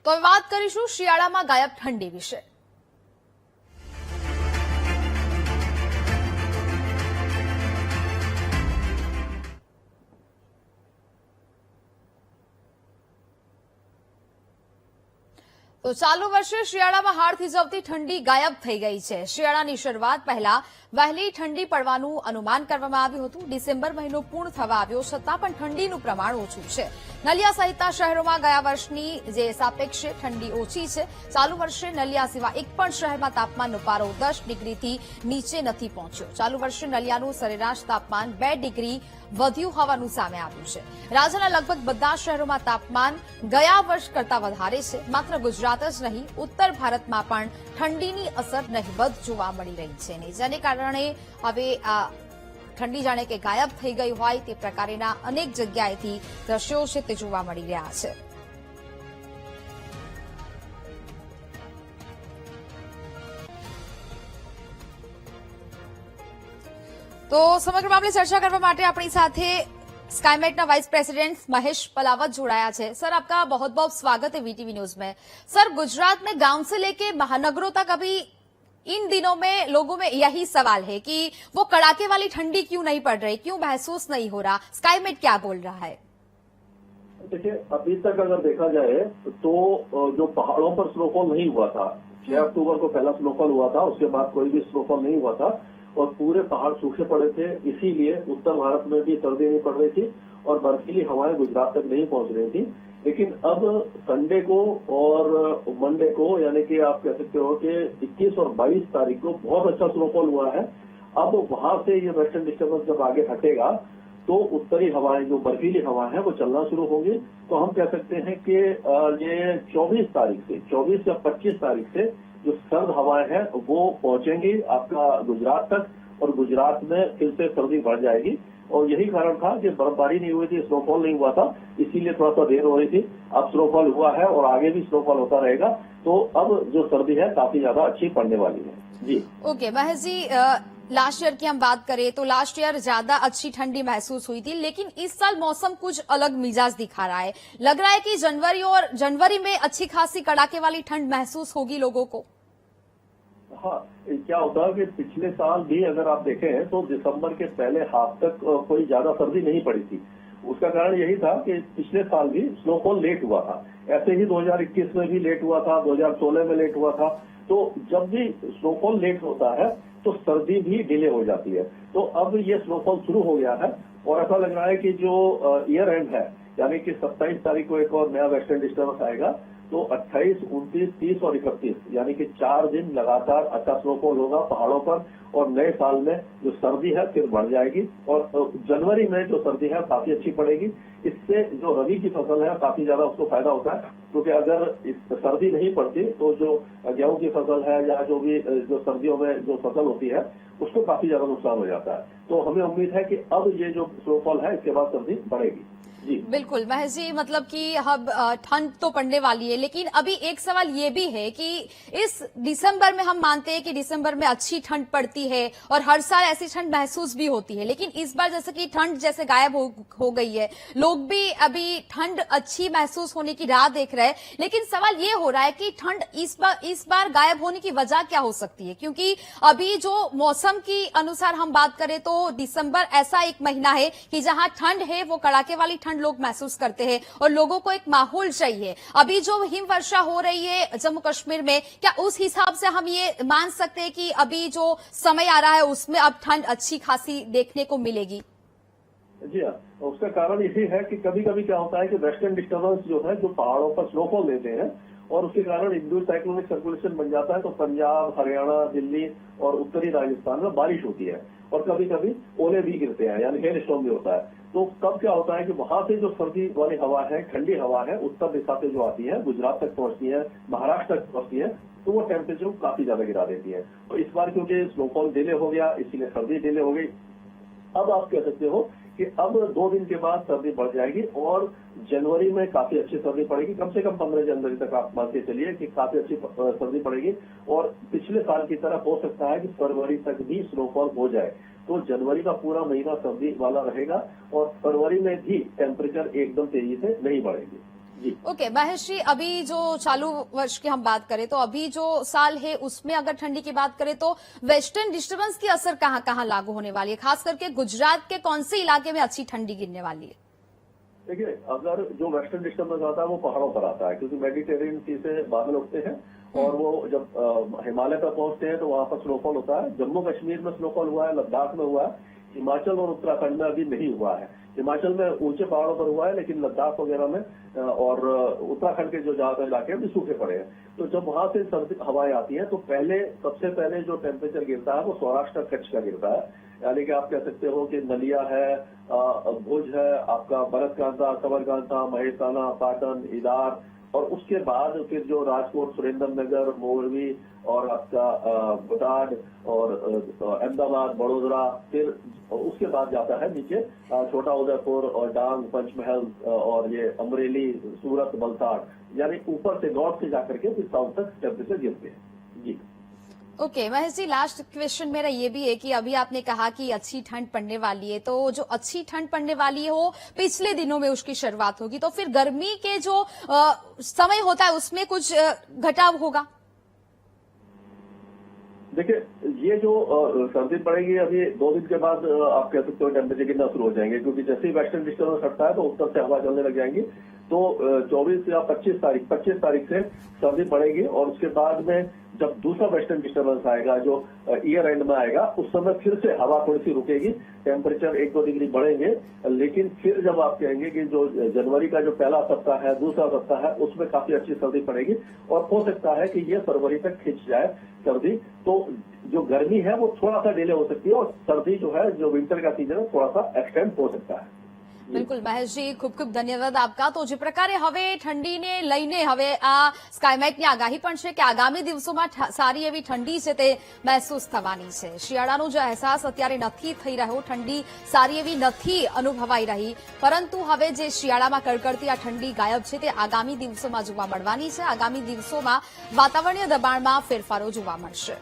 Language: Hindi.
તો હવે વાત કરીશું શિયાળામાં ગાયબ ઠંડી વિશે। તો ચાલુ વર્ષે શિયાળામાં હાડ થીજવતી ઠંડી ગાયબ થઈ ગઈ છે। શિયાળાની શરૂઆત પહેલા વહેલી ઠંડી પડવાનું અનુમાન કરવામાં આવ્યું હતું। ડિસેમ્બર મહિનો પૂર્ણ થવા આવ્યો છતાં પણ ઠંડીનું પ્રમાણ ઓછું છે। નલિયા સહિતના શહેરોમાં ગયા વર્ષની જે સાપેક્ષે ઠંડી ઓછી છે। ચાલુ વર્ષે નલિયા સિવાય એક પણ શહેરમાં તાપમાનનો પારો 10 ડિગ્રીથી નીચે નથી પહોંચ્યો। ચાલુ વર્ષે નલિયાનું સરેરાશ તાપમાન 2 ડિગ્રી વધ્યું હોવાનું સામે આવ્યું છે। રાજ્યના લગભગ બધા શહેરોમાં તાપમાન ગયા વર્ષ કરતા વધારે છે। માત્ર ગુજરાત જ નહીં, ઉત્તર ભારતમાં પણ ઠંડીની અસર નહિવત જોવા મળી રહી છે, જેને કારણે હવે આ ઠંડી જાણે કે ગાયબ થઈ ગઈ હોય તે પ્રકારના અનેક જગ્યાએથી દ્રશ્યો છે તે જોવા મળી રહ્યા છે। તો સમગ્ર મામલે ચર્ચા કરવા માટે આપણી સાથે स्काईमेट वाइस प्रेसिडेंट महेश पलावत जोड़ाया है। सर, आपका बहुत बहुत स्वागत है वीटीवी न्यूज में। सर, गुजरात में गांव से लेके महानगरों तक अभी इन दिनों में लोगों में यही सवाल है कि वो कड़ाके वाली ठंडी क्यों नहीं पड़ रही, क्यों महसूस नहीं हो रहा, स्काईमेट क्या बोल रहा है? देखिए, अभी तक अगर देखा जाए तो जो पहाड़ों पर स्नोफॉल नहीं हुआ था, 6 अक्टूबर को पहला स्नोफॉल हुआ था, उसके बाद कोई भी स्नोफॉल नहीं हुआ था और पूरे पहाड़ सूखे पड़े थे। इसीलिए उत्तर भारत में भी सर्दी नहीं पड़ रही थी और बर्फीली हवाएं गुजरात तक नहीं पहुंच रही थी। लेकिन अब संडे को और मंडे को, यानी कि आप कह सकते हो कि 21 और 22 तारीख को बहुत अच्छा स्नोफॉल हुआ है। अब वहां से ये वेस्टर्न डिस्टर्बेंस जब आगे हटेगा तो उत्तरी हवाएं, जो बर्फीली हवाएं हैं, वो चलना शुरू होंगी। तो हम कह सकते हैं कि ये 24 तारीख से, 24 या 25 तारीख से जो सर्द हवाएं हैं वो पहुंचेंगी आपका गुजरात तक और गुजरात में फिर से सर्दी बढ़ जाएगी। और यही कारण था कि बर्फबारी नहीं हुई थी, स्नोफॉल नहीं हुआ था, इसीलिए थोड़ा सा देर हो रही थी। अब स्नोफॉल हुआ है और आगे भी स्नोफॉल होता रहेगा, तो अब जो सर्दी है काफी ज्यादा अच्छी पड़ने वाली है। जी okay Mahesh ji, last year की हम बात करें तो लास्ट ईयर ज्यादा अच्छी ठंडी महसूस हुई थी, लेकिन इस साल मौसम कुछ अलग मिजाज दिखा रहा है। लग रहा है कि जनवरी में अच्छी खासी कड़ाके वाली ठंड महसूस होगी लोगों को। हाँ, क्या होता है कि पिछले साल भी अगर आप देखें तो दिसंबर के पहले हाफ तक कोई ज्यादा सर्दी नहीं पड़ी थी। उसका कारण यही था कि पिछले साल भी स्नोफॉल लेट हुआ था। ऐसे ही 2021 में भी लेट हुआ था, 2016 में लेट हुआ था। तो जब भी स्नोफॉल लेट होता है तो सर्दी भी डिले हो जाती है। तो अब ये स्नोफॉल शुरू हो गया है और ऐसा लग रहा है कि जो ईयर एंड है, यानी कि 27 तारीख को एक और नया वेस्टर्न डिस्टर्बेंस आएगा, तो 28, 29, 30 और 31 यानी कि 4 दिन लगातार अच्छा स्नोफॉल होगा पहाड़ों पर और नए साल में जो सर्दी है फिर बढ़ जाएगी और जनवरी में जो सर्दी है काफी अच्छी पड़ेगी। इससे जो रबी की फसल है काफी ज्यादा उसको फायदा होता है, क्योंकि अगर सर्दी नहीं पड़ती तो जो गेहूं की फसल है या जो भी जो सर्दियों में जो फसल होती है उसको काफी ज्यादा नुकसान हो जाता है। तो हमें उम्मीद है कि अब ये जो स्नोफॉल है इसके बाद सर्दी बढ़ेगी। जी बिल्कुल महेश जी, मतलब कि अब ठंड तो पड़ने वाली है, लेकिन अभी एक सवाल ये भी है कि इस दिसंबर में हम मानते हैं कि दिसंबर में अच्छी ठंड पड़ती है और हर साल ऐसी ठंड महसूस भी होती है, लेकिन इस बार जैसे कि ठंड जैसे गायब हो गई है, लोग भी अभी ठंड अच्छी महसूस होने की राह देख रहे हैं। लेकिन सवाल ये हो रहा है कि ठंड इस बार गायब होने की वजह क्या हो सकती है, क्योंकि अभी जो मौसम की अनुसार हम बात करें तो दिसंबर ऐसा एक महीना है कि जहां ठंड है वो कड़ाके वाली ठंड लोग महसूस करते हैं और लोगों को एक माहौल चाहिए। अभी जो हिम वर्षा हो रही है जम्मू कश्मीर में, क्या उस हिसाब से हम ये मान सकते हैं कि अभी जो समय आ रहा है उसमें अब ठंड अच्छी खासी देखने को मिलेगी? जी हाँ, उसका कारण यही है कि कभी कभी क्या होता है कि वेस्टर्न डिस्टर्बेंस जो है जो पहाड़ों पर स्नोफॉल देते हैं और उसके कारण इंडो साइक्लोनिक सर्कुलेशन बन जाता है, तो पंजाब, हरियाणा, दिल्ली और उत्तरी राजस्थान में बारिश होती है और कभी कभी ओले भी गिरते हैं, यानी हेल स्टॉर्म भी होता है। तो तब क्या होता है कि वहां से जो सर्दी वाली हवा है, ठंडी हवा है, उत्तर दिशा से जो आती है गुजरात तक पहुंचती है, महाराष्ट्र तक पहुंचती है, तो वो टेम्परेचर को काफी ज्यादा गिरा देती है। तो इस बार क्योंकि स्नोफॉल डिले हो गया इसीलिए सर्दी डिले हो गई। अब आप कह सकते हो कि अब 2 दिन के बाद सर्दी बढ़ जाएगी और जनवरी में काफी अच्छी सर्दी पड़ेगी। कम से कम 15 जनवरी तक आप मान के चलिए कि काफी अच्छी सर्दी पड़ेगी और पिछले साल की तरह हो सकता है कि फरवरी तक भी स्नोफॉल हो जाए। तो जनवरी का पूरा महीना सर्दी वाला रहेगा और फरवरी में भी टेम्परेचर एकदम तेजी से नहीं बढ़ेगी। जी। ओके महेश जी, अभी जो चालू वर्ष की हम बात करें तो अभी जो साल है उसमें अगर ठंडी की बात करें तो वेस्टर्न डिस्टर्बेंस की असर कहाँ कहाँ लागू होने वाली है, खास करके गुजरात के कौन से इलाके में अच्छी ठंडी गिरने वाली है? देखिए, अगर जो वेस्टर्न डिस्टर्बेंस आता है वो पहाड़ों पर आता है, क्योंकि मेडिटेरियन सी से बादल उठते हैं और वो जब हिमालय पर पहुंचते हैं तो वहां पर स्नोफॉल होता है। जम्मू कश्मीर में स्नोफॉल हुआ है, लद्दाख में हुआ है, हिमाचल और उत्तराखंड में अभी नहीं हुआ है। हिमाचल में ऊंचे पहाड़ों पर हुआ है, लेकिन लद्दाख वगैरह में और उत्तराखंड के जो ज्यादातर इलाके हैं भी सूखे पड़े हैं। तो जब वहां से सर्दी हवाएं आती हैं तो सबसे पहले जो टेम्परेचर गिरता है वो सौराष्ट्र कच्छ का गिरता है। यानी कि आप कह सकते हो कि नलिया है, भुज है, आपका बरतकांता, सबरकांता, महेसाना, पाटन, इदार, और उसके बाद फिर जो राजकोट, सुरेंद्रनगर, मोरवी और आपका बोटाड और अहमदाबाद, बड़ोदरा, फिर उसके बाद जाता है नीचे छोटा उदयपुर और डांग, पंचमहल और ये अमरेली, सूरत, वलसाड़, यानी ऊपर से नॉर्थ से जाकर के फिर साउथ तक टेम्परेचर गिरते हैं। जी। Okay Mahesh ji, last question मेरा ये भी है कि अभी आपने कहा कि अच्छी ठंड पड़ने वाली है, तो जो अच्छी ठंड पड़ने वाली है वो पिछले दिनों में उसकी शुरुआत होगी, तो फिर गर्मी के जो समय होता है उसमें कुछ घटाव होगा? देखिए, ये जो सर्दी पड़ेगी अभी 2 दिन के बाद आप कह सकते हो टेम्परेचर गिरना शुरू हो जाएंगे, क्योंकि जैसे ही वेस्टर्न डिस्टर्बेंस हटता है तो उत्तर से हवा चलने लग जाएंगी। तो 24 या 25 तारीख से सर्दी पड़ेगी और उसके बाद में जब दूसरा वेस्टर्न डिस्टर्बेंस आएगा जो ईयर एंड में आएगा, उस समय फिर से हवा थोड़ी सी रुकेगी, टेम्परेचर 1-2 डिग्री बढ़ेंगे। लेकिन फिर जब आप कहेंगे कि जो जनवरी का जो पहला सप्ताह है, दूसरा सप्ताह है, उसमें काफी अच्छी सर्दी पड़ेगी और हो सकता है कि ये फरवरी तक खिंच जाए सर्दी। तो जो गर्मी है वो थोड़ा सा डिले हो सकती है और सर्दी जो है, जो विंटर का सीजन है, थोड़ा सा एक्सटेंड हो सकता है। બિલકુલ મહેશજી, ખૂબ ખૂબ ધન્યવાદ આપકા। તો જે પ્રકારે હવે ઠંડીને લઈને હવે આ સ્કાયમેટની આગાહી પણ છે કે આગામી દિવસોમાં સારી એવી ઠંડી છે તે મહેસૂસ થવાની છે। શિયાળાનો જે અહેસાસ અત્યારે નથી થઈ રહ્યો, ઠંડી સારી એવી નથી અનુભવાઈ રહી, પરંતુ હવે જે શિયાળામાં કડકડતી આ ઠંડી ગાયબ છે તે આગામી દિવસોમાં જોવા મળવાની છે। આગામી દિવસોમાં વાતાવરણીય દબાણમાં ફેરફારો જોવા મળશે।